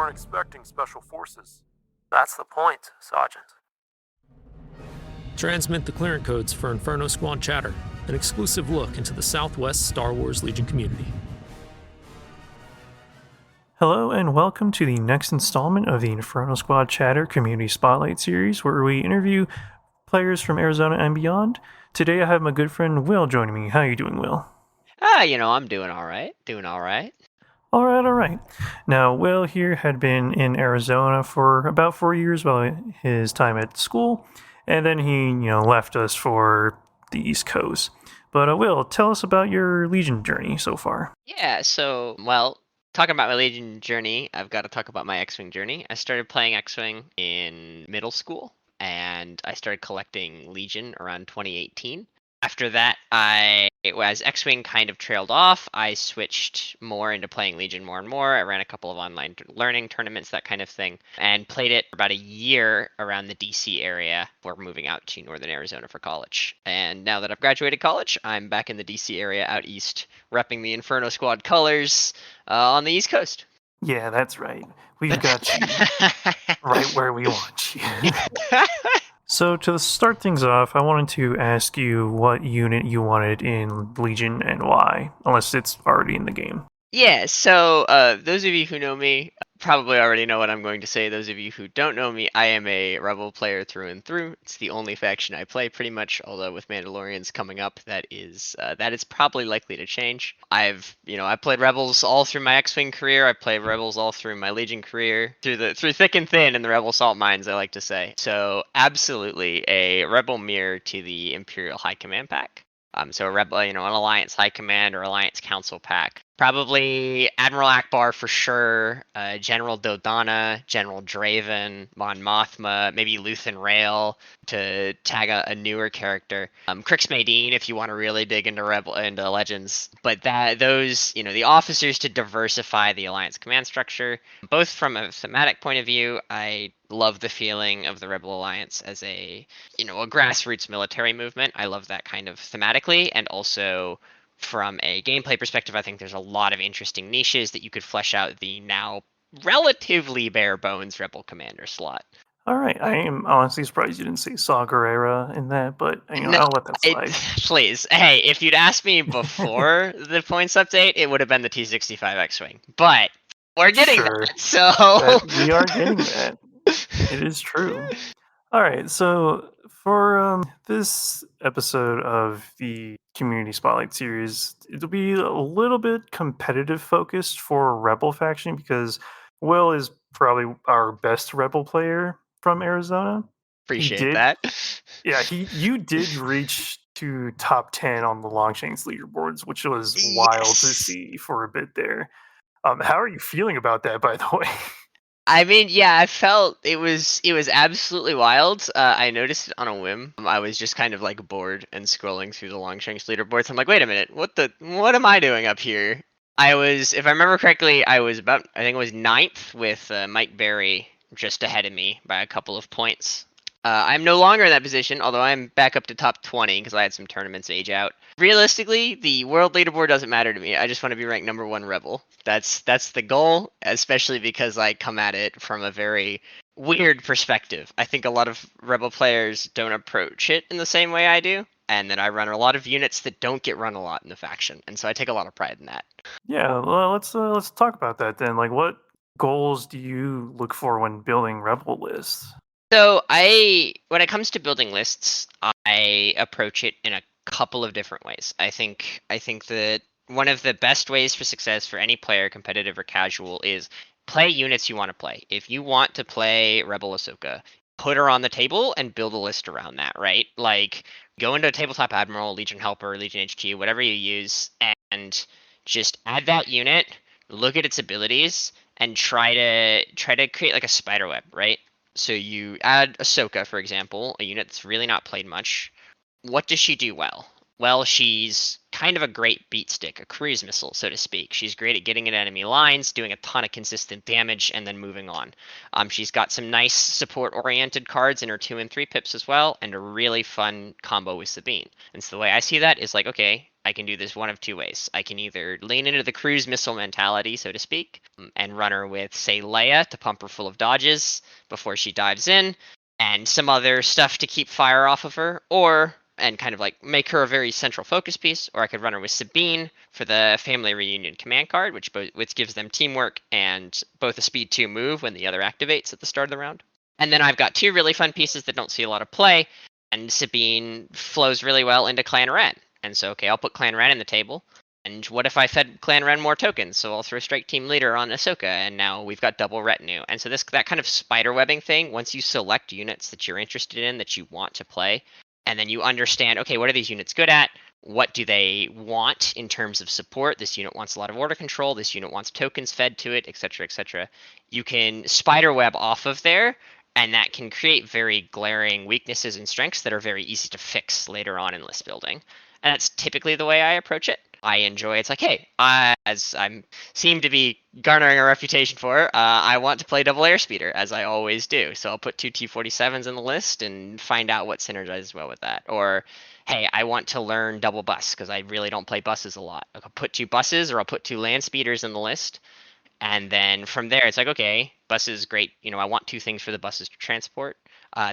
aren't expecting special forces. That's the point, Sergeant. Transmit the clearance codes for Inferno Squad Chatter, an exclusive look into the Southwest Star Wars Legion community. Hello and welcome to the next installment of the Inferno Squad Chatter Community Spotlight Series, where we interview players from Arizona and beyond. Today I have my good friend Will joining me. How are you doing, Will? I'm doing all right. All right. Now, Will here had been in Arizona for about 4 years while his time at school, and then he, left us for the East Coast. But Will, tell us about your Legion journey so far. Yeah, talking about my Legion journey, I've got to talk about my X-Wing journey. I started playing X-Wing in middle school, and I started collecting Legion around 2018. After that, as X-Wing kind of trailed off, I switched more into playing Legion more and more. I ran a couple of online learning tournaments, that kind of thing, and played it for about a year around the DC area before moving out to Northern Arizona for college. And now that I've graduated college, I'm back in the DC area out east, repping the Inferno Squad colors on the East Coast. Yeah, that's right. We've got you right where we want you. So to start things off, I wanted to ask you what unit you wanted in Legion and why, unless it's already in the game. Yeah, so those of you who know me probably already know what I'm going to say. Those of you who don't know me, I am a Rebel player through and through. It's the only faction I play pretty much, although with Mandalorians coming up, that is probably likely to change. I played Rebels all through my X-Wing career. I played Rebels all through my Legion career, through thick and thin in the Rebel salt mines, I like to say. So absolutely a Rebel mirror to the Imperial High Command pack. So a Rebel, an Alliance High Command or Alliance Council pack. Probably Admiral Akbar for sure, General Dodonna, General Draven, Mon Mothma, maybe Luthen Rail to tag a newer character. Crix Maydeen if you want to really dig into Legends. But the officers to diversify the Alliance command structure, both from a thematic point of view. I love the feeling of the Rebel Alliance as a grassroots military movement. I love that kind of thematically, and also from a gameplay perspective, I think there's a lot of interesting niches that you could flesh out the now relatively bare bones Rebel Commander slot. All right, I am honestly surprised you didn't say Saw Gerrera in that, but I'll let that slide. Please, hey, if you'd asked me before the points update, it would have been the T-65 X-Wing. But we're getting that, so we are getting that. It is true. All right, so for this episode of the Community Spotlight series, it'll be a little bit competitive focused for Rebel faction because Will is probably our best Rebel player from Arizona. Appreciate that. Yeah, you did reach to top 10 on the Longshanks leaderboards, which was wild to see for a bit there. How are you feeling about that, by the way? I mean, yeah, I felt it was absolutely wild. I noticed it on a whim. I was just kind of like bored and scrolling through the Longshanks leaderboards. I'm like, wait a minute, what am I doing up here? If I remember correctly, I think it was 9th with Mike Berry just ahead of me by a couple of points. I'm no longer in that position, although I'm back up to top 20 because I had some tournaments age out. Realistically, the world leaderboard doesn't matter to me. I just want to be ranked number 1 Rebel. That's the goal, especially because I come at it from a very weird perspective. I think a lot of Rebel players don't approach it in the same way I do, and then I run a lot of units that don't get run a lot in the faction, and so I take a lot of pride in that. Yeah, well, let's talk about that then. Like, what goals do you look for when building Rebel lists? So when it comes to building lists, I approach it in a couple of different ways. I think that one of the best ways for success for any player, competitive or casual, is play units you want to play. If you want to play Rebel Ahsoka, put her on the table and build a list around that, right? Like, go into Tabletop Admiral, Legion Helper, Legion HQ, whatever you use, and just add that unit, look at its abilities, and try to create like a spider web, right? So you add Ahsoka, for example, a unit that's really not played much. What does she do well? Well, she's kind of a great beat stick, a cruise missile, so to speak. She's great at getting at enemy lines, doing a ton of consistent damage, and then moving on. She's got some nice support-oriented cards in her 2 and 3 pips as well, and a really fun combo with Sabine. And so the way I see that is like, okay, I can do this one of two ways. I can either lean into the cruise missile mentality, so to speak, and run her with, say, Leia to pump her full of dodges before she dives in, and some other stuff to keep fire off of her, and kind of like make her a very central focus piece, or I could run her with Sabine for the Family Reunion command card, which gives them teamwork and both a speed 2 move when the other activates at the start of the round. And then I've got 2 really fun pieces that don't see a lot of play, and Sabine flows really well into Clan Ren. And so, okay, I'll put Clan Ren in the table. And what if I fed Clan Ren more tokens? So I'll throw Strike Team Leader on Ahsoka, and now we've got double retinue. And so that kind of spider webbing thing, once you select units that you're interested in, that you want to play, and then you understand, okay, what are these units good at? What do they want in terms of support? This unit wants a lot of order control. This unit wants tokens fed to it, etc., etc. You can spiderweb off of there, and that can create very glaring weaknesses and strengths that are very easy to fix later on in list building. And that's typically the way I approach it. I enjoy it's like, hey, as I seem to be garnering a reputation for, I want to play double airspeeder, as I always do. So I'll put 2 T47s in the list and find out what synergizes well with that. Or, hey, I want to learn double bus, because I really don't play buses a lot. I'll put 2 buses, or I'll put 2 land speeders in the list. And then from there, it's like, okay, buses, great. I want 2 things for the buses to transport.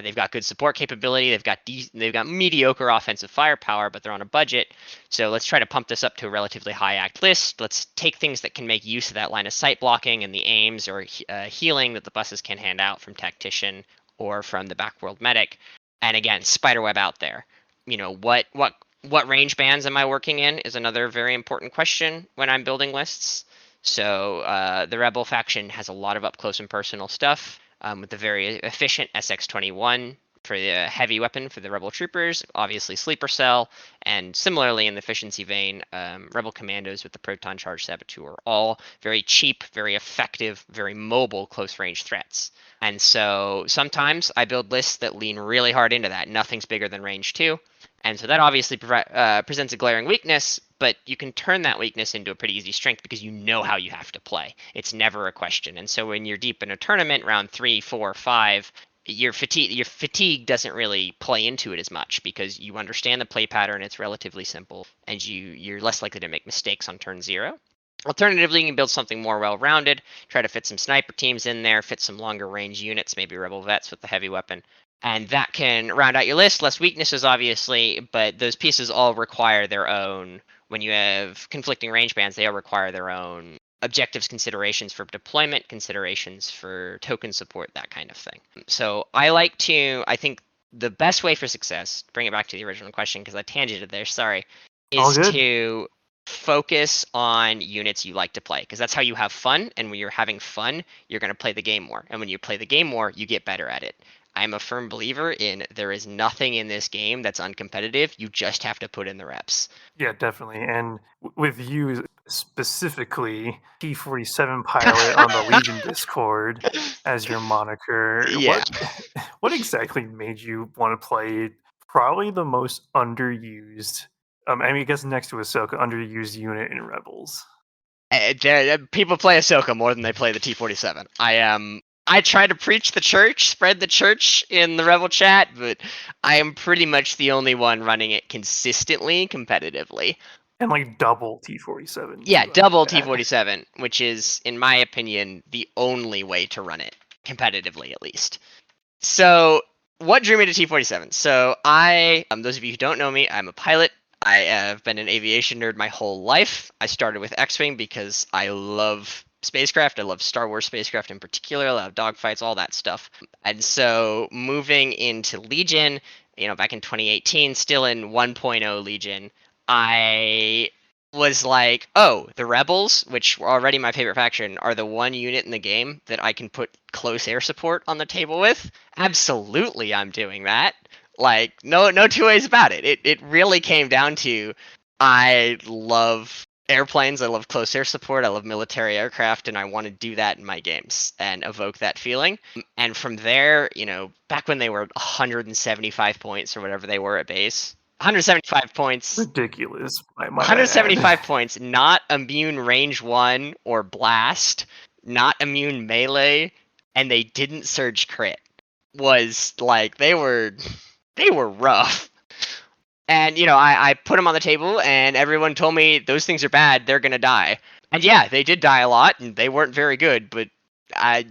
They've got good support capability. They've got mediocre offensive firepower, but they're on a budget. So let's try to pump this up to a relatively high act list. Let's take things that can make use of that line of sight blocking and the aims or healing that the buses can hand out from Tactician or from the Backworld Medic. And again, spiderweb out there. What range bands am I working in is another very important question when I'm building lists. So the Rebel faction has a lot of up close and personal stuff. With the very efficient SX-21 for the heavy weapon for the Rebel troopers, obviously Sleeper Cell, and similarly in the efficiency vein, Rebel Commandos with the Proton Charge Saboteur, all very cheap, very effective, very mobile close-range threats. And so sometimes I build lists that lean really hard into that. Nothing's bigger than range 2. And so that obviously presents a glaring weakness, but you can turn that weakness into a pretty easy strength because you know how you have to play. It's never a question. And so when you're deep in a tournament, round 3, 4, 5, your fatigue doesn't really play into it as much because you understand the play pattern. It's relatively simple, and you're less likely to make mistakes on turn 0. Alternatively, you can build something more well-rounded, try to fit some sniper teams in there, fit some longer range units, maybe Rebel Vets with the heavy weapon. And that can round out your list. Less weaknesses, obviously, but those pieces all require their own. When you have conflicting range bands, they all require their own objectives, considerations for deployment, considerations for token support, that kind of thing. So I think the best way for success, bring it back to the original question because I tangented there, sorry, is to focus on units you like to play because that's how you have fun. And when you're having fun, you're going to play the game more. And when you play the game more, you get better at it. I'm a firm believer in there is nothing in this game that's uncompetitive. You just have to put in the reps. Yeah, definitely. And with you specifically, T47 Pilot on the Legion Discord as your moniker, Yeah. what exactly made you want to play probably the most underused, I guess next to Ahsoka, underused unit in Rebels? People play Ahsoka more than they play the T47. I try to preach the church, spread the church in the Rebel chat, but I am pretty much the only one running it consistently, competitively. And like double T47. Yeah, double T47, which is, in my opinion, the only way to run it, competitively at least. So, what drew me to T47? So, those of you who don't know me, I'm a pilot. I have been an aviation nerd my whole life. I started with X-Wing because I love spacecraft. I love Star Wars spacecraft in particular. I love dogfights, all that stuff. And so moving into Legion, back in 2018, still in 1.0 Legion, I was like, oh, the Rebels, which were already my favorite faction, are the one unit in the game that I can put close air support on the table with. Absolutely, I'm doing that. Like, no 2 ways about it. It really came down to, I love airplanes, I love close air support, I love military aircraft, and I want to do that in my games and evoke that feeling. And from there, back when they were 175 points or whatever they were at base, 175 points. Ridiculous. Might I add. 175 points, not immune range 1 or blast, not immune melee, and they didn't surge crit. Was like they were rough. And I put them on the table, and everyone told me those things are bad. They're gonna die. And yeah, they did die a lot, and they weren't very good. But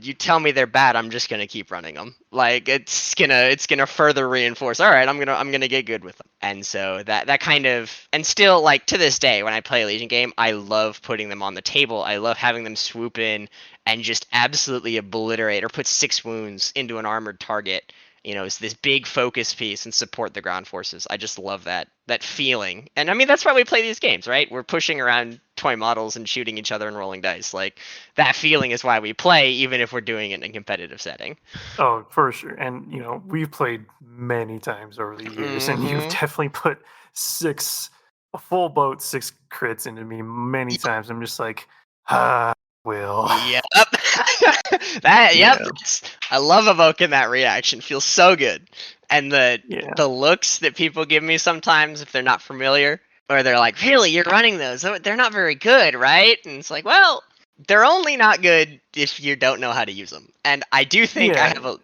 you tell me they're bad, I'm just gonna keep running them. Like it's gonna further reinforce. All right, I'm gonna get good with them. And so that kind of, and still, like, to this day when I play a Legion game, I love putting them on the table. I love having them swoop in and just absolutely obliterate or put 6 wounds into an armored target. It's this big focus piece and support the ground forces. I just love that feeling. And I mean, that's why we play these games, right? We're pushing around toy models and shooting each other and rolling dice. Like, that feeling is why we play, even if we're doing it in a competitive setting. Oh, for sure. And, we've played many times over the years, and you've definitely put a full boat, 6 crits into me many times. I'm just like, Will. Yep. Yep. I love evoking that reaction. Feels so good. And the looks that people give me sometimes if they're not familiar, or they're like, "Really, you're running those? They're not very good, right?" And it's like, well, they're only not good if you don't know how to use them. And I do think I have a.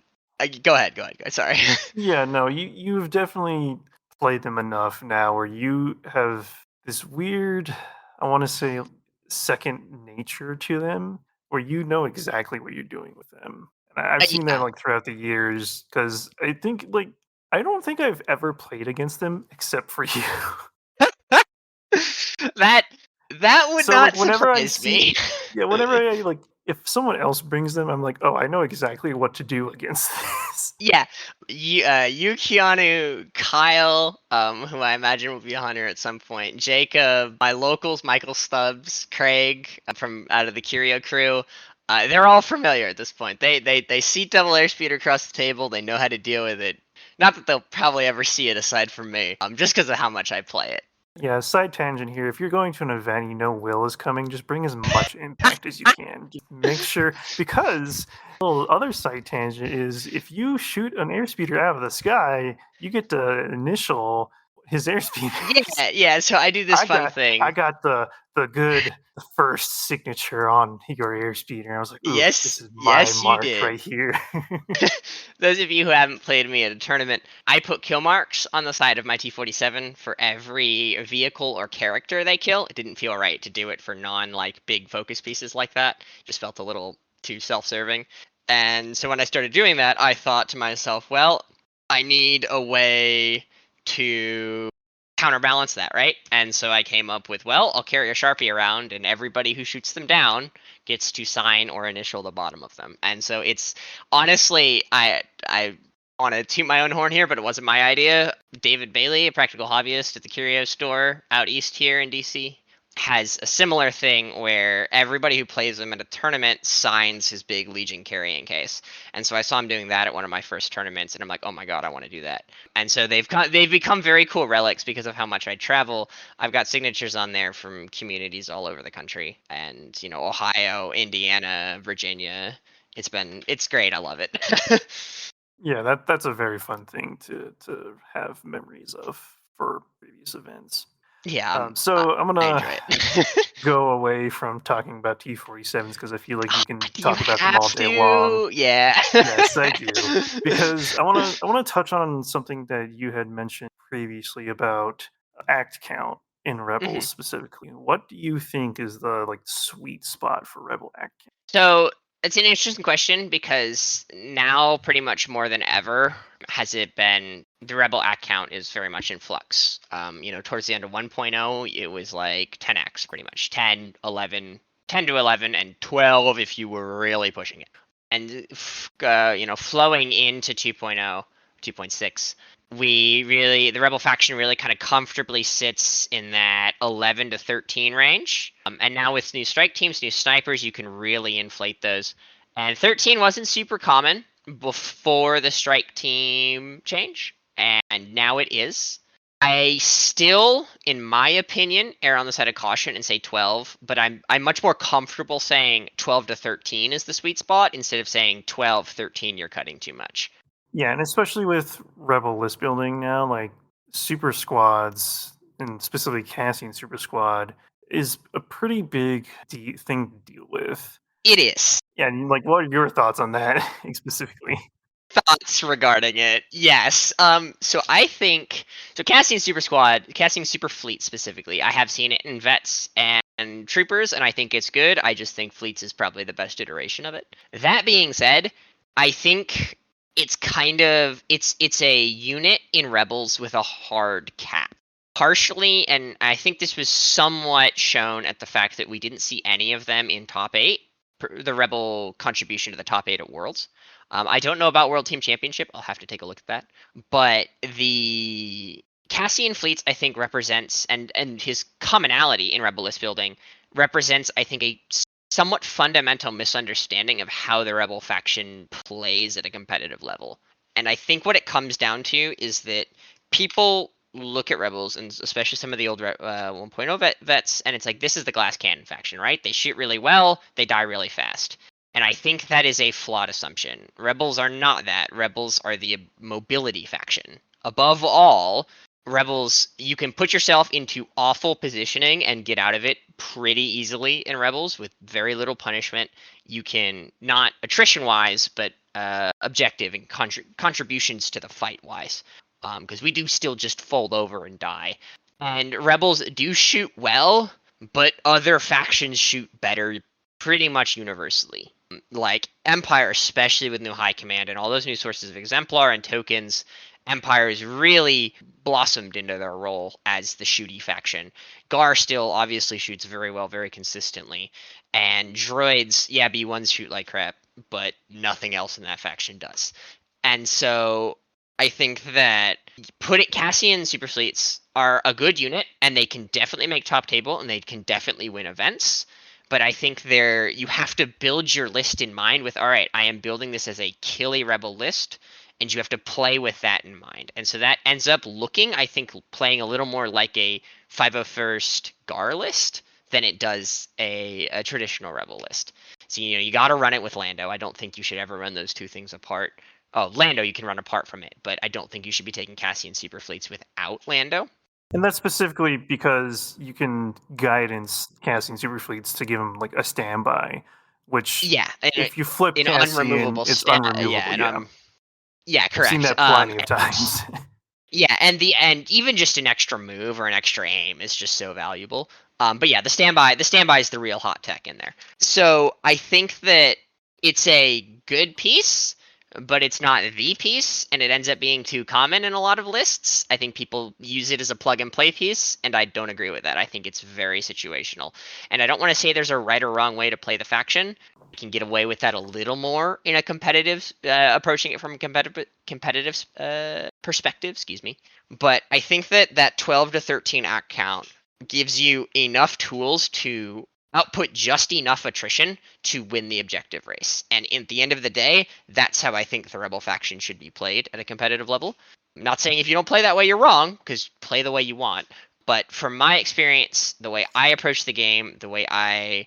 Go ahead. Sorry. Yeah, no, you've definitely played them enough now where you have this weird, I want to say, second nature to them, where you know exactly what you're doing with them. And I've seen that like throughout the years, because I think I don't think I've ever played against them except for you. that would So, not like, whenever I surprise me. Yeah, whenever I if someone else brings them, I'm like, oh, I know exactly what to do against this. Yeah, you, Keanu, Kyle, who I imagine will be a hunter at some point, Jacob, my locals, Michael Stubbs, Craig from out of the Curio crew. They're all familiar at this point. They see double airspeed across the table. They know how to deal with it. Not that they'll probably ever see it aside from me, just because of how much I play it. Yeah, side tangent here. If you're going to an event, Will is coming, just bring as much impact as you can. Just make sure, because a little other side tangent is if you shoot an airspeeder out of the sky, you get to initial his airspeed. Yeah. So I do this fun thing. I got the first signature on your airspeeder. I was like, this is my mark right here. Those of you who haven't played me at a tournament, I put kill marks on the side of my T47 for every vehicle or character they kill. It didn't feel right to do it for big focus pieces like that. Just felt a little too self-serving. And so when I started doing that, I thought to myself, well, I need a way to counterbalance that, right? And so I came up with, well, I'll carry a Sharpie around, and everybody who shoots them down gets to sign or initial the bottom of them. And so it's honestly, I want to toot my own horn here, but it wasn't my idea. David Bailey, a practical hobbyist at the Curio store out east here in DC, has a similar thing where everybody who plays him at a tournament signs his big Legion carrying case. And so I saw him doing that at one of my first tournaments, and I'm like, oh my god, I want to do that. And so they've become very cool relics because of how much I travel. I've got signatures on there from communities all over the country, and Ohio, Indiana, Virginia. It's great. I love it. Yeah, that's a very fun thing to have memories of for previous events. Yeah. So I'm gonna go away from talking about T47s because I feel like you can talk about them all day long. Yeah. Yes, I do. Because I wanna touch on something that you had mentioned previously about act count in Rebels specifically. What do you think is the sweet spot for Rebel act count? So it's an interesting question because now, pretty much more than ever, has it been the Rebel act count is very much in flux. Towards the end of 1.0, it was like 10x, pretty much 10 to 11, and 12 if you were really pushing it. And flowing into 2.0, 2.6. The Rebel faction really kind of comfortably sits in that 11 to 13 range. And now with new strike teams, new snipers, you can really inflate those. And 13 wasn't super common before the strike team change, and now it is. I still, in my opinion, err on the side of caution and say 12, but I'm much more comfortable saying 12 to 13 is the sweet spot instead of saying 12, 13, you're cutting too much. Yeah, and especially with Rebel list building now, super squads, and specifically Cassian super squad, is a pretty big thing to deal with. It is. Yeah, and like, what are your thoughts on that specifically? Thoughts regarding it? Yes. So I think Cassian Super Squad, Cassian Super Fleet specifically. I have seen it in Vets and Troopers, and I think it's good. I just think Fleets is probably the best iteration of it. That being said, I think it's it's a unit in Rebels with a hard cap. Partially, and I think this was somewhat shown at the fact that we didn't see any of them in top 8, the Rebel contribution to the top 8 at Worlds. I don't know about World Team Championship. I'll have to take a look at that. But the Cassian fleets, I think, represents, and his commonality in Rebel list building represents, I think, a somewhat fundamental misunderstanding of how the Rebel faction plays at a competitive level. And I think what it comes down to is that people look at Rebels, and especially some of the old 1.0 vets, and it's like, this is the glass cannon faction, right? They shoot really well, they die really fast. And I think that is a flawed assumption. Rebels are not that. Rebels are the mobility faction. Above all, Rebels, you can put yourself into awful positioning and get out of it pretty easily in Rebels with very little punishment. You can, not attrition-wise, but objective and contributions to the fight-wise. Because we do still just fold over and die. And Rebels do shoot well, but other factions shoot better pretty much universally. Like Empire, especially with new high command and all those new sources of exemplar and tokens, Empire has really blossomed into their role as the shooty faction. Gar still obviously shoots very well, very consistently. And droids, yeah, B1s shoot like crap, but nothing else in that faction does. And so I think that Cassian super fleets are a good unit, and they can definitely make top table, and they can definitely win events. But I think you have to build your list in mind with, all right, I am building this as a killy Rebel list, and you have to play with that in mind. And so that ends up looking, I think, playing a little more like a 501st Gar list than it does a traditional Rebel list. So, you got to run it with Lando. I don't think you should ever run those two things apart. Oh, Lando you can run apart from it, but I don't think you should be taking Cassian super fleets without Lando. And that's specifically because you can guidance Cassian super fleets to give them like a standby, which if you flip Cassian, it's unremovable. Yeah, correct. I've seen that plenty of times. Yeah, and even just an extra move or an extra aim is just so valuable. But yeah, the standby is the real hot tech in there. So I think that it's a good piece, but it's not the piece, and it ends up being too common in a lot of lists. I think people use it as a plug-and-play piece, and I don't agree with that. I think it's very situational. And I don't want to say there's a right or wrong way to play the faction. You can get away with that a little more in a competitive, approaching it from a competitive perspective, But I think that 12 to 13 act count gives you enough tools to output just enough attrition to win the objective race. And at the end of the day, that's how I think the Rebel faction should be played at a competitive level. I'm not saying if you don't play that way, you're wrong, because play the way you want. But from my experience, the way I approach the game, the way I,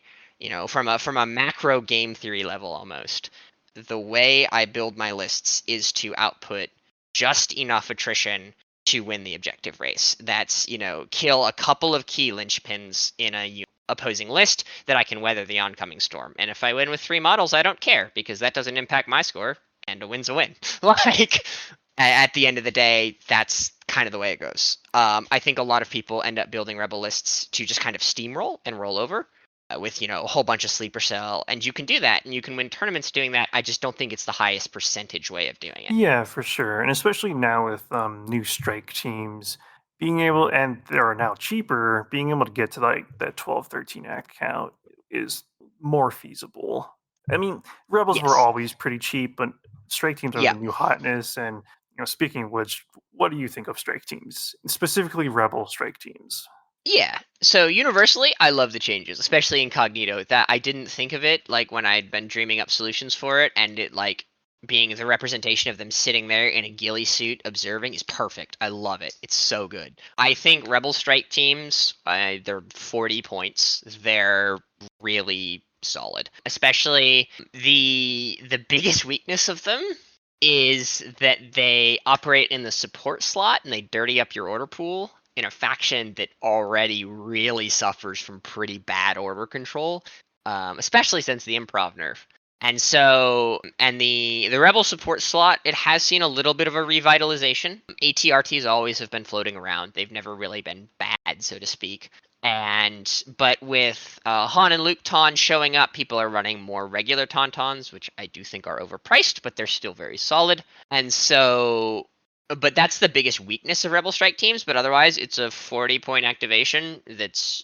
from a macro game theory level almost, the way I build my lists is to output just enough attrition to win the objective race. That's, kill a couple of key linchpins in a opposing list that I can weather the oncoming storm. And if I win with 3 models, I don't care, because that doesn't impact my score, and a win's a win. At the end of the day, that's kind of the way it goes. I think a lot of people end up building Rebel lists to just kind of steamroll and roll over with, a whole bunch of sleeper cell, and you can do that, and you can win tournaments doing that. I just don't think it's the highest percentage way of doing it. Yeah, for sure. And especially now with new strike teams, being able, and they are now cheaper, being able to get to like that 12, 13 act count is more feasible. I mean, Rebels were always pretty cheap, but strike teams are the new hotness. And, speaking of which, what do you think of strike teams, specifically Rebel strike teams? Yeah, so universally, I love the changes, especially Incognito. That I didn't think of it like when I'd been dreaming up solutions for it, and it like being the representation of them sitting there in a ghillie suit observing is perfect. I love it. It's so good. I think Rebel Strike teams, they're 40 points. They're really solid. Especially the biggest weakness of them is that they operate in the support slot and they dirty up your order pool in a faction that already really suffers from pretty bad order control, especially since the improv nerf. And so, and the rebel support slot, it has seen a little bit of a revitalization. ATRTs always have been floating around. They've never really been bad, so to speak. But with Han and Luke Taun showing up, people are running more regular Tauntauns, which I do think are overpriced, but they're still very solid. And so, but that's the biggest weakness of Rebel Strike teams. But otherwise, it's a 40-point activation that's,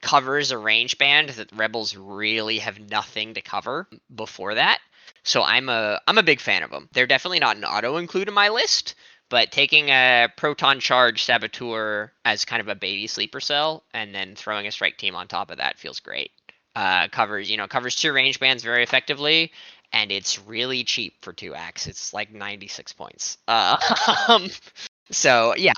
covers a range band that Rebels really have nothing to cover before that. So I'm a big fan of them. They're definitely not an auto include in my list. But taking a Proton Charge Saboteur as kind of a baby sleeper cell and then throwing a strike team on top of that feels great. Covers 2 range bands very effectively, and it's really cheap for 2 acts. It's like 96 points. So yeah,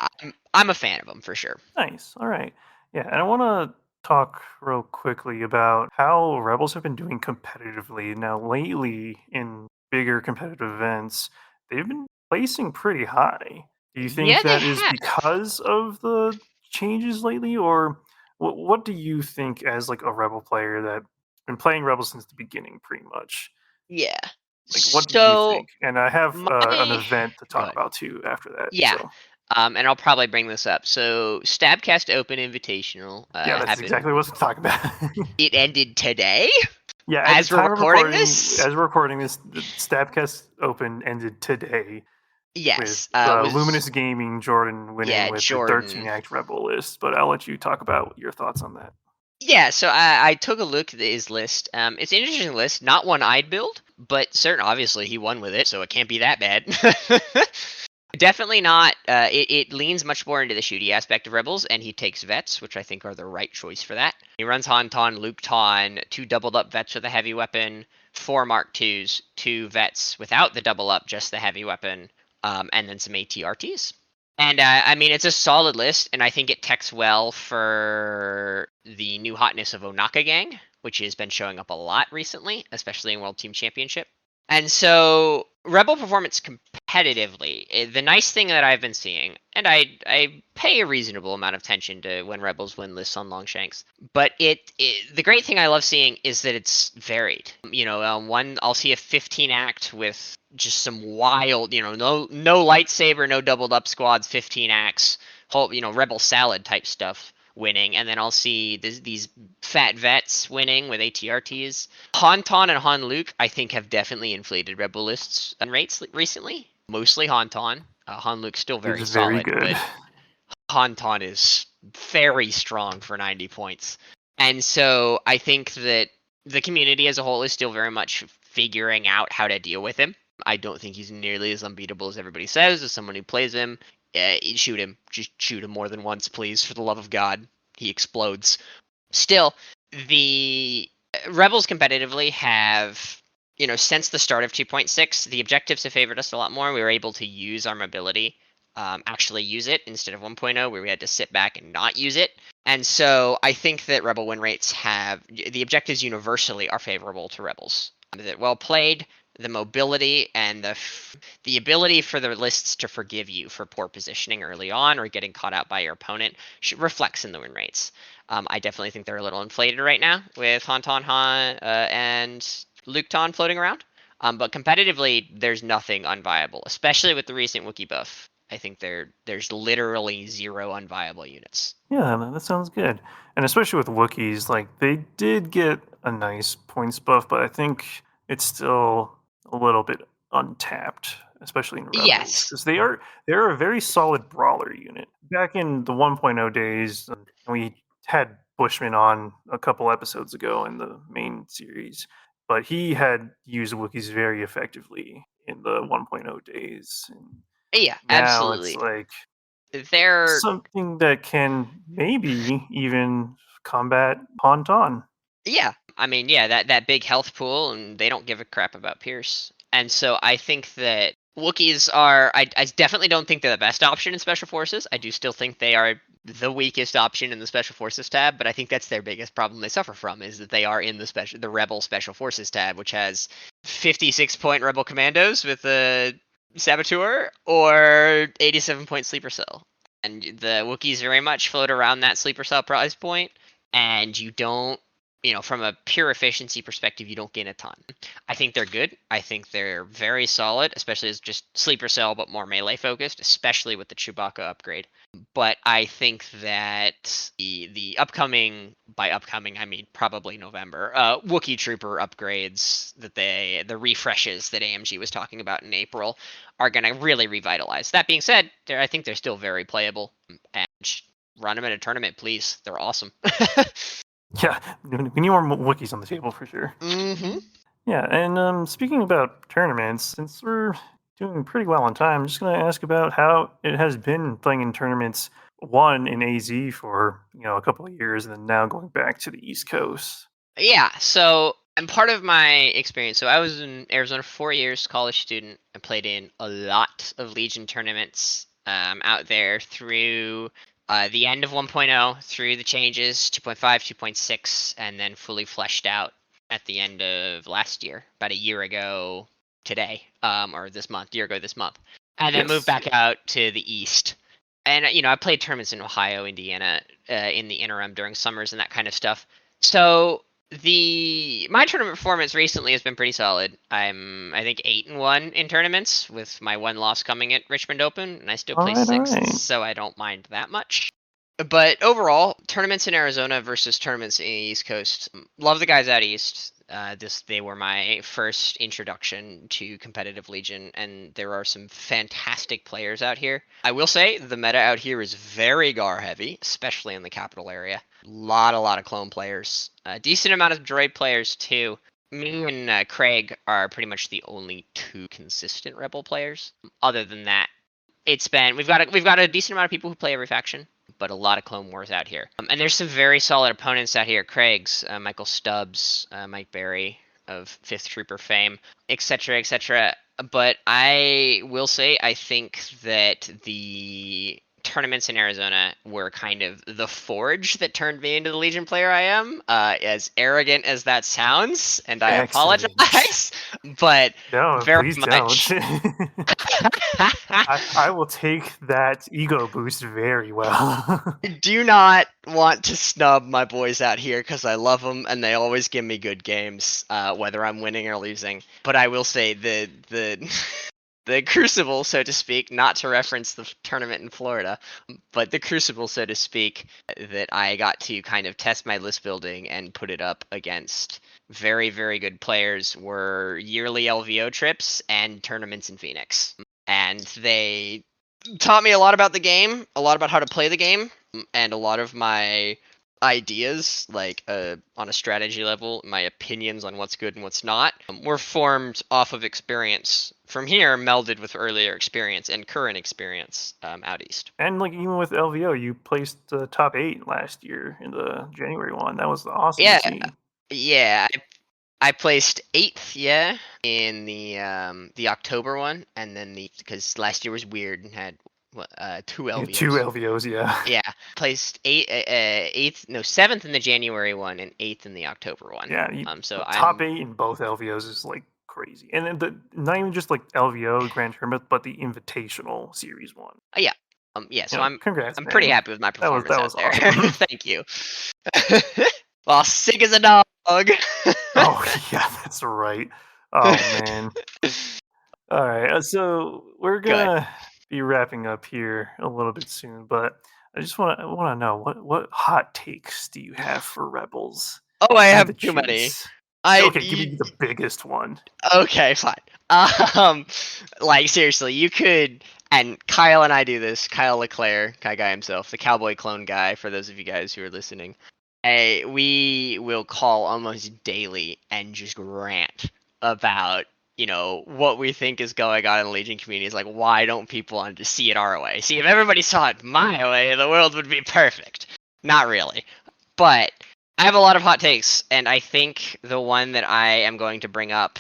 I'm a fan of them for sure. Nice. All right. Yeah, and I want to talk real quickly about how Rebels have been doing competitively. Now, lately in bigger competitive events, they've been placing pretty high. Do you think Yeah, they that is have. because of the changes lately, or what do you think as like a Rebel player that's been playing Rebels since the beginning, pretty much? Yeah. Like, what do you So think? And I have an my event to go talk ahead. about too after that. Yeah. So And I'll probably bring this up. So Stabcast Open Invitational yeah, that's happened. exactly what I'm talking about. It ended today. Yeah, at the As we're time of recording recording, this. as we're recording this, the Stabcast Open ended today with Yes. Luminous Gaming Jordan winning with the 13 Jordan. act Rebel list. But I'll let you talk about your thoughts on that. Yeah, so I took a look at his list. It's an interesting list, not one I'd build, but obviously he won with it, so it can't be that bad. Definitely not. It leans much more into the shooty aspect of Rebels, and he takes Vets, which I think are the right choice for that. He runs Han Ton, Luke Ton, 2 doubled up Vets with a heavy weapon, 4 Mark IIs, 2 Vets without the double up, just the heavy weapon, and then some ATRTs. And it's a solid list, and I think it techs well for the new hotness of Onaka Gang, which has been showing up a lot recently, especially in World Team Championship. And so Rebel performance competitively, the nice thing that I've been seeing, and I pay a reasonable amount of attention to when Rebels win lists on Longshanks, but the great thing I love seeing is that it's varied. One I'll see a 15 act with just some wild, no lightsaber, no doubled up squads, 15 acts, whole Rebel salad type stuff winning, and then I'll see these fat vets winning with ATRTs. Han Ton and Han Luke, I think, have definitely inflated Rebel lists and rates recently. Mostly Han Ton. Han Luke's still very It's very solid, good. but Han Ton is very strong for 90 points. And so I think that the community as a whole is still very much figuring out how to deal with him. I don't think he's nearly as unbeatable as everybody says. As someone who plays him, shoot him. Just shoot him more than once, please, for the love of God. He explodes. Still, the Rebels competitively have, since the start of 2.6, the objectives have favored us a lot more. We were able to use our mobility, actually use it instead of 1.0, where we had to sit back and not use it. And so I think that Rebel win rates the objectives universally are favorable to Rebels. That well played, the mobility and the ability for the lists to forgive you for poor positioning early on or getting caught out by your opponent reflects in the win rates. I definitely think they're a little inflated right now with Han Ton and Luke Ton floating around. But competitively, there's nothing unviable, especially with the recent Wookiee buff. I think there's literally 0 unviable units. Yeah, that sounds good. And especially with Wookiees, like they did get a nice points buff, but I think it's still a little bit untapped, especially in Rebels, Yes. because they're a very solid brawler unit. Back in the 1.0 days, we had Bushman on a couple episodes ago in the main series, but he had used Wookiees very effectively in the 1.0 days. And Yeah, now absolutely. it's like They're something that can maybe even combat Han Ton. Yeah, that big health pool, and they don't give a crap about Pierce. And so I think that Wookiees are. I definitely don't think they're the best option in Special Forces. I do still think they are the weakest option in the Special Forces tab, but I think that's their biggest problem they suffer from is that they are in the Rebel Special Forces tab, which has 56-point Rebel Commandos with a Saboteur or 87-point Sleeper Cell. And the Wookiees very much float around that Sleeper Cell price point, and you don't, from a pure efficiency perspective, you don't gain a ton. I think they're good. I think they're very solid, especially as just Sleeper Cell, but more melee focused, especially with the Chewbacca upgrade. But I think that the upcoming, by upcoming I mean probably November, Wookiee Trooper upgrades the refreshes that AMG was talking about in April are going to really revitalize. That being said, I think they're still very playable, and run them in a tournament, please. They're awesome. Yeah, we need more Wookiees on the table for sure. Mm-hmm. Yeah, and speaking about tournaments, since we're doing pretty well on time, I'm just going to ask about how it has been playing in tournaments, one in AZ for a couple of years, and then now going back to the East Coast. Yeah, so and part of my experience, so I was in Arizona for 4 years, college student. I played in a lot of Legion tournaments out there through the end of 1.0, through the changes, 2.5, 2.6, and then fully fleshed out at the end of last year, about a year ago today, or this month, year ago this month. And then moved back out to the East. And, I played tournaments in Ohio, Indiana, in the interim during summers and that kind of stuff. So my tournament performance recently has been pretty solid. I'm, I think, 8-1 in tournaments, with my one loss coming at Richmond Open, and I still placed sixth, so I don't mind that much. But overall, tournaments in Arizona versus tournaments in the East Coast, love the guys out east. They were my first introduction to competitive Legion, and there are some fantastic players out here. I will say the meta out here is very Gar heavy, especially in the capital area. A lot of clone players, a decent amount of droid players too. Me and Craig are pretty much the only two consistent Rebel players. Other than that, we've got a decent amount of people who play every faction, but a lot of Clone Wars out here. And there's some very solid opponents out here. Craig's, Michael Stubbs, Mike Berry of 5th Trooper fame, etc., etc. But I will say I think that the tournaments in Arizona were kind of the forge that turned me into the Legion player I am, as arrogant as that sounds, and I apologize, but no, very please much. Don't. I will take that ego boost very well. Do not want to snub my boys out here because I love them and they always give me good games, whether I'm winning or losing. But I will say the Crucible, so to speak, not to reference the tournament in Florida, but the Crucible, so to speak, that I got to kind of test my list building and put it up against very, very good players, were yearly LVO trips and tournaments in Phoenix. And they taught me a lot about the game, a lot about how to play the game, and a lot of my ideas, like on a strategy level, my opinions on what's good and what's not, were formed off of experience from here, melded with earlier experience and current experience out east. And even with LVO, you placed top 8 last year in the January one. That was awesome to see. Yeah. I placed 8th, in the October one, and then because last year was weird and had 2 LVOs. 2 LVOs, yeah. Yeah, placed 7th in the January one and 8th in the October one. Yeah, so top 8 in both LVOs is crazy, and then not even just LVO Grand Tournament, but the Invitational Series one. Yeah. So congrats, I'm man. pretty happy with my performance that was out there. Awesome. Thank you. Well, sick as a dog. Oh yeah, that's right. Oh man. All right, so we're gonna be wrapping up here a little bit soon, but I just want to know what hot takes do you have for Rebels? Oh, I have too many. Okay, give me the biggest one. Okay, fine. Seriously, you could, and Kyle and I do this. Kyle LeClaire, Kai Guy himself, the cowboy clone guy. For those of you guys who are listening, we will call almost daily and just rant about what we think is going on in the Legion community. Is why don't people want to see it our way? See, if everybody saw it my way, the world would be perfect. Not really, but I have a lot of hot takes, and I think the one that I am going to bring up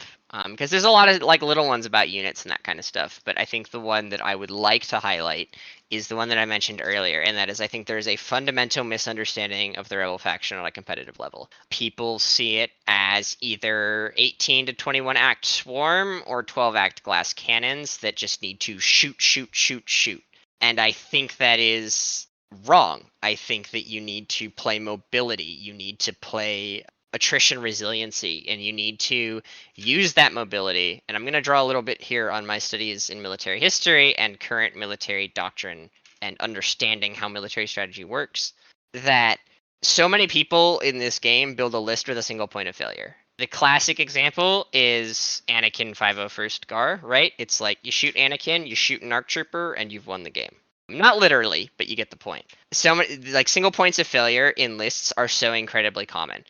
Because there's a lot of like little ones about units and that kind of stuff. But I think the one that I would like to highlight is the one that I mentioned earlier, and that is I think there's a fundamental misunderstanding of the Rebel faction on a competitive level. People see it as either 18 to 21 act swarm or 12 act glass cannons that just need to shoot, shoot, shoot, shoot. And I think that is wrong. I think that you need to play mobility. You need to play attrition resiliency, and you need to use that mobility. And I'm going to draw a little bit here on my studies in military history and current military doctrine and understanding how military strategy works, that so many people in this game build a list with a single point of failure. The classic example is Anakin 501st Gar, right? It's like you shoot Anakin, you shoot an ARC trooper, and you've won the game. Not literally, but you get the point. So many, like, single points of failure in lists are so incredibly common.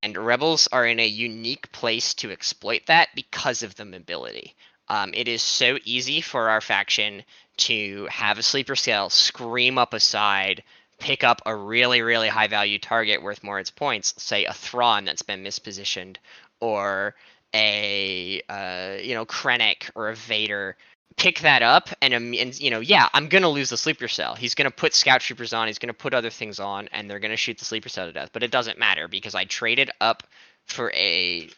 And rebels are in a unique place to exploit that because of the mobility. It is so easy for our faction to have a sleeper cell scream up a side, pick up a really, really high value target worth more its points, say a Thrawn that's been mispositioned, or a Krennic or a Vader. Pick that up and I'm gonna lose the sleeper cell. He's gonna put scout troopers on, he's gonna put other things on, and they're gonna shoot the sleeper cell to death. But it doesn't matter because I traded up for a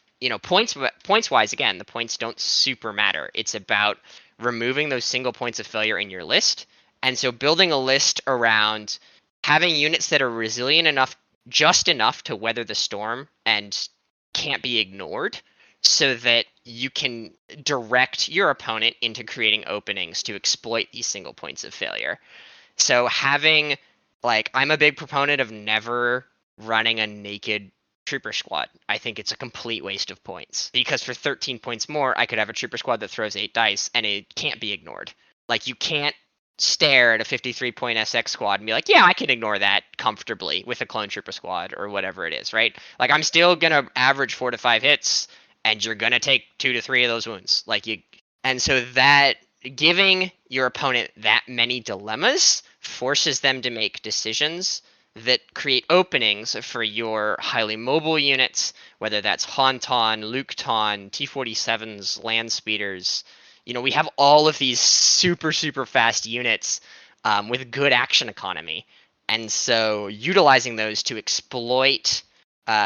points wise. Again, the points don't super matter. It's about removing those single points of failure in your list, and so building a list around having units that are resilient enough, just enough to weather the storm and can't be ignored, so that you can direct your opponent into creating openings to exploit these single points of failure. So having, like, I'm a big proponent of never running a naked trooper squad. I think it's a complete waste of points, because for 13 points more, I could have a trooper squad that throws 8 dice, and it can't be ignored. Like, you can't stare at a 53-point SX squad and be like, yeah, I can ignore that comfortably with a clone trooper squad or whatever it is, right? Like, I'm still gonna average 4 to 5 hits, and you're gonna take 2 to 3 of those wounds. And so that giving your opponent that many dilemmas forces them to make decisions that create openings for your highly mobile units, whether that's Haunton, Luketon, T47s, land speeders. We have all of these super, super fast units with good action economy. And so utilizing those to exploit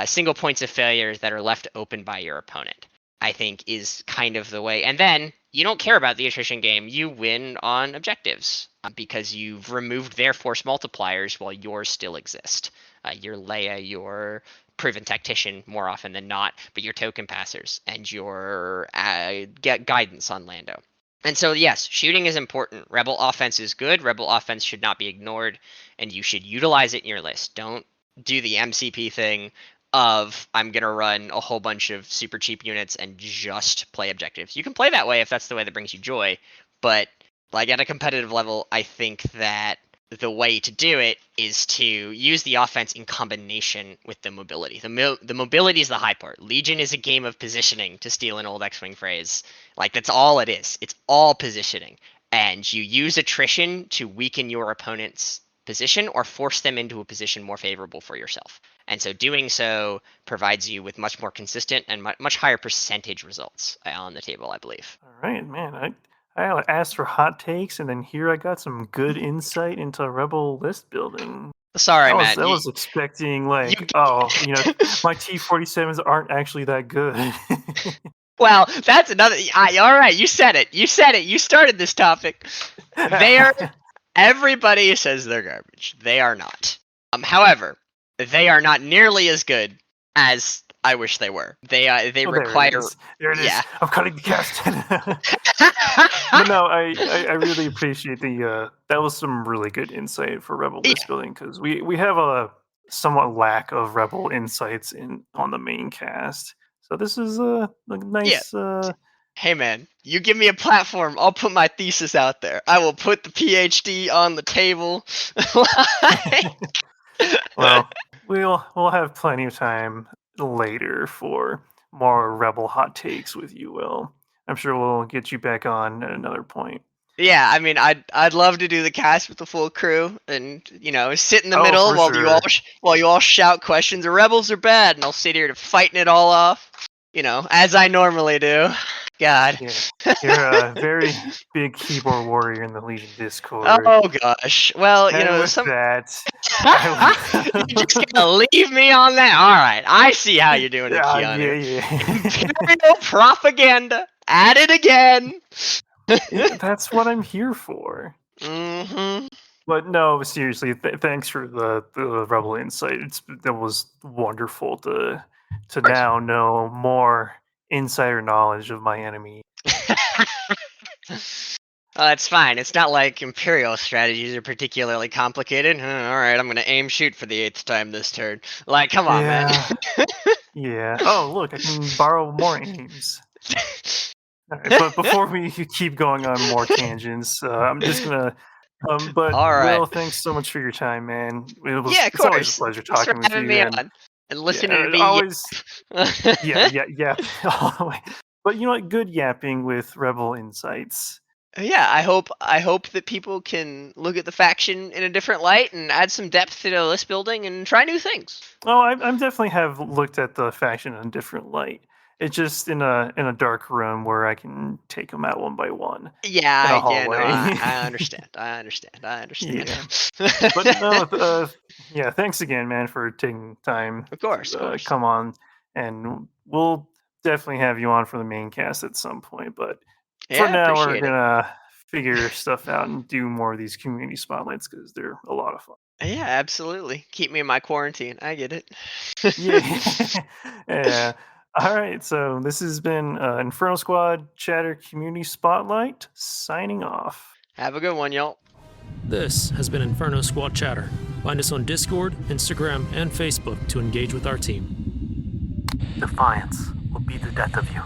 single points of failure that are left open by your opponent, I think, is kind of the way. And then you don't care about the attrition game. You win on objectives because you've removed their force multipliers while yours still exist. Your Leia, your proven tactician more often than not, but your token passers and your guidance on Lando. And so, yes, shooting is important. Rebel offense is good. Rebel offense should not be ignored, and you should utilize it in your list. Don't do the MCP thing of I'm going to run a whole bunch of super cheap units and just play objectives. You can play that way if that's the way that brings you joy, but like at a competitive level, I think that the way to do it is to use the offense in combination with the mobility. The mobility is the high part. Legion is a game of positioning, to steal an old X-Wing phrase. Like, that's all it is. It's all positioning. And you use attrition to weaken your opponent's position or force them into a position more favorable for yourself. And so doing so provides you with much more consistent and much higher percentage results on the table, I believe. All right, man. I asked for hot takes, and then here I got some good insight into Rebel list building. Sorry, Matt. I was expecting, my T47s aren't actually that good. Well, that's another. All right, you said it. You started this topic. Everybody says they're garbage. They are not. However, they are not nearly as good as I wish they were. They require. There it is. Yeah. I'm cutting the cast. But no, I really appreciate that was some really good insight for Rebel list building, because we have a somewhat lack of Rebel insights on the main cast. So this is a nice. Yeah. Hey man, you give me a platform, I'll put my thesis out there. I will put the PhD on the table. Well, we'll have plenty of time later for more Rebel hot takes with you, Will. I'm sure we'll get you back on at another point. Yeah, I mean, I'd love to do the cast with the full crew, and sit in the middle while you all shout questions. The rebels are bad, and I'll sit here to fighting it all off. you know, as I normally do. God. Yeah, you're a very big keyboard warrior in the Legion Discord. Oh gosh. Well, you And know, with some that, you're just gonna leave me on that. All right, I see how you're doing it, Keanu. yeah. Imperial propaganda at it again. That's what I'm here for. Mm-hmm. But no, seriously, thanks for the Rebel insight. That was wonderful to now know more insider knowledge of my enemy. It's fine. It's not like Imperial strategies are particularly complicated. All right, I'm gonna aim shoot for the 8th time this turn. Like, come on, man. Yeah. Oh, look, I can borrow more aims. All right, but before we keep going on more tangents, I'm just gonna. But All right. Will, thanks so much for your time, man. Yeah, of It's always a course. pleasure Thanks for talking with having you. me And on and listening to me. always. Yeah. All the way. But you know what? Good yapping with Rebel insights. Yeah, I hope that people can look at the faction in a different light and add some depth to the list building and try new things. Oh, I'm definitely have looked at the faction in a different light. It's just in a dark room where I can take them out one by one. Yeah, In a no, hallway. I understand. I understand. Yeah. But no, yeah, thanks again, man, for taking time Of course, to of course. come on, and we'll definitely have you on for the main cast at some point. But for Yeah, now, we're appreciate it. gonna figure stuff out and do more of these community spotlights because they're a lot of fun. Yeah, absolutely. Keep me in my quarantine. I get it. Yeah, yeah. All right, so this has been Inferno Squad Chatter Community Spotlight signing off. Have a good one, y'all. This has been Inferno Squad Chatter. Find us on Discord, Instagram, and Facebook to engage with our team. Defiance will be the death of you.